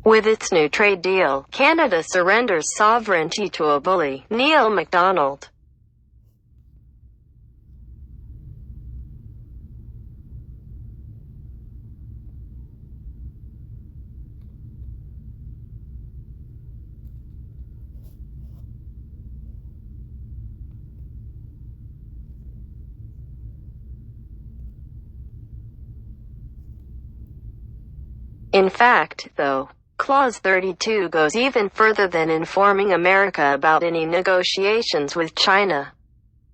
With its new trade deal, Canada surrenders sovereignty to a bully, Neil MacDonald. In fact, though, Clause 32 goes even further than informing America about any negotiations with China,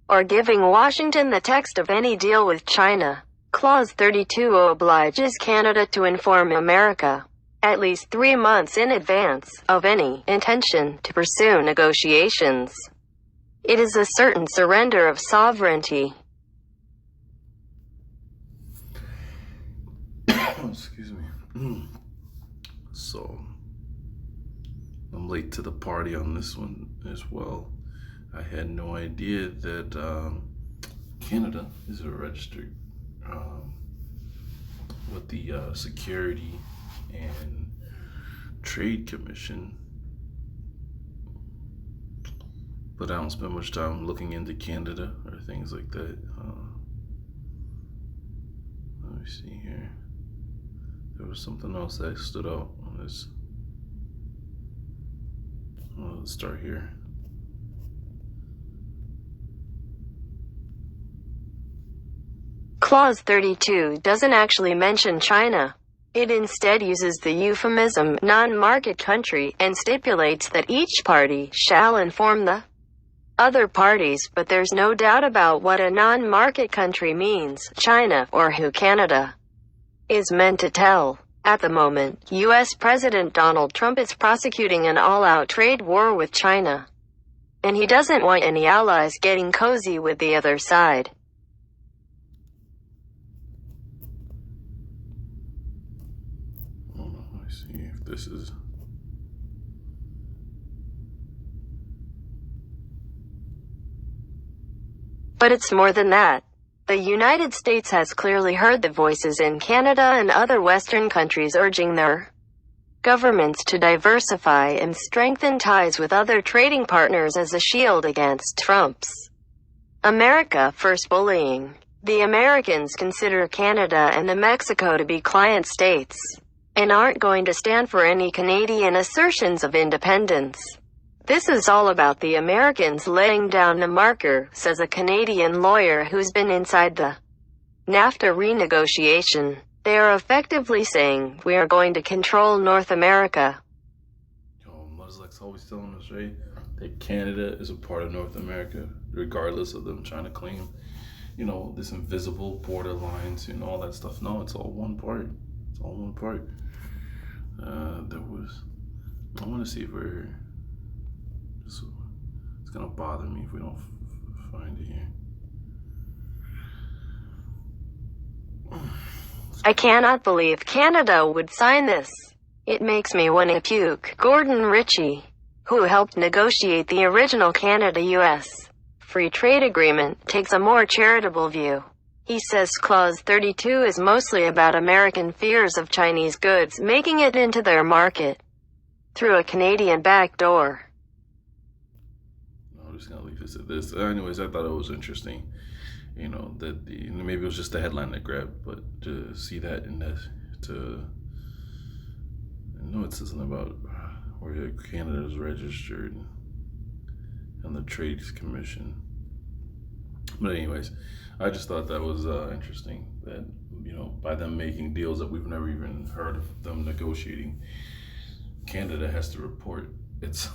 or giving Washington the text of any deal with China. Clause 32 obliges Canada to inform America, at least 3 months in advance, of any intention to pursue negotiations. It is a certain surrender of sovereignty. Excuse me. So, I'm late to the party on this one as well. I had no idea that Canada is a registered with the Security and Trade Commission. But I don't spend much time looking into Canada or things like that. Let me see here. There was something else that stood out on this. Well, let's start here. Clause 32 doesn't actually mention China. It instead uses the euphemism non-market country and stipulates that each party shall inform the other parties, but there's no doubt about what a non-market country means, China, or who Canada is meant to tell. At the moment, U.S. President Donald Trump is prosecuting an all-out trade war with China, and he doesn't want any allies getting cozy with the other side. Hold on, let me see if this is... But it's more than that. The United States has clearly heard the voices in Canada and other Western countries urging their governments to diversify and strengthen ties with other trading partners as a shield against Trump's America First bullying. The Americans consider Canada and New Mexico to be client states, and aren't going to stand for any Canadian assertions of independence. This is all about the Americans laying down the marker, says a Canadian lawyer who's been inside the NAFTA renegotiation. They are effectively saying, we are going to control North America. Muzzle's always telling us, right, that Canada is a part of North America, regardless of them trying to claim, this invisible border lines and all that stuff. No, it's all one part. It's all one part. I want to see if we're... It's gonna bother me if we don't find it here. I cannot believe Canada would sign this. It makes me want to puke. Gordon Ritchie, who helped negotiate the original Canada-US free trade agreement, takes a more charitable view. He says Clause 32 is mostly about American fears of Chinese goods making it into their market through a Canadian back door. I'm just gonna leave this at this. Anyways, I thought it was interesting, that maybe it was just the headline that grabbed, but to see that in that, it says something about where Canada is registered and the Trade Commission. But anyways, I just thought that was interesting that, by them making deals that we've never even heard of them negotiating, Canada has to report its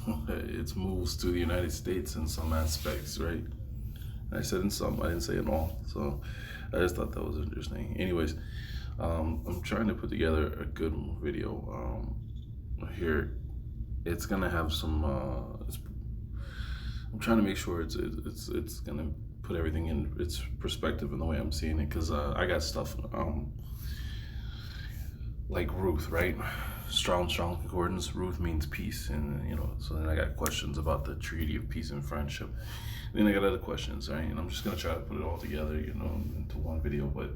moves to the United States in some aspects, right? And I said in some, I didn't say in all. So I just thought that was interesting. Anyways, I'm trying to put together a good video here. It's gonna have some. I'm trying to make sure it's gonna put everything in its perspective in the way I'm seeing it, because I got stuff like Ruth, right? Strong concordance. Ruth means peace, and so then I got questions about the Treaty of Peace and Friendship. Then I got other questions, right? And I'm just gonna try to put it all together, into one video. But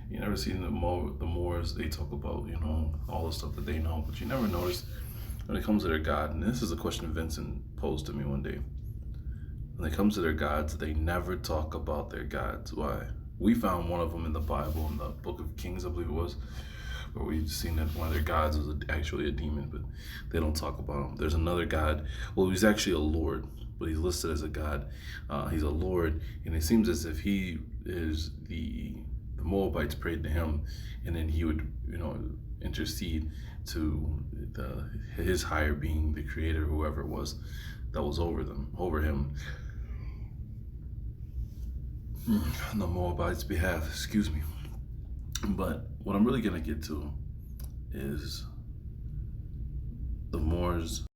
You never see the Moors. They talk about, you know, all the stuff that they know, but you never notice when it comes to their God. And this is a question Vincent posed to me one day. When it comes to their gods, they never talk about their gods. Why? We found one of them in the Bible, in the Book of Kings, I believe it was, where we've seen that one of their gods was actually a demon, but they don't talk about him. There's another god. Well, he's actually a lord, but he's listed as a god. He's a lord, and it seems as if he is the Moabites prayed to him, and then he would, you know, intercede to his higher being, the creator, whoever it was that was over him, on the Moabites' behalf. Excuse me. But what I'm really gonna get to is the Moors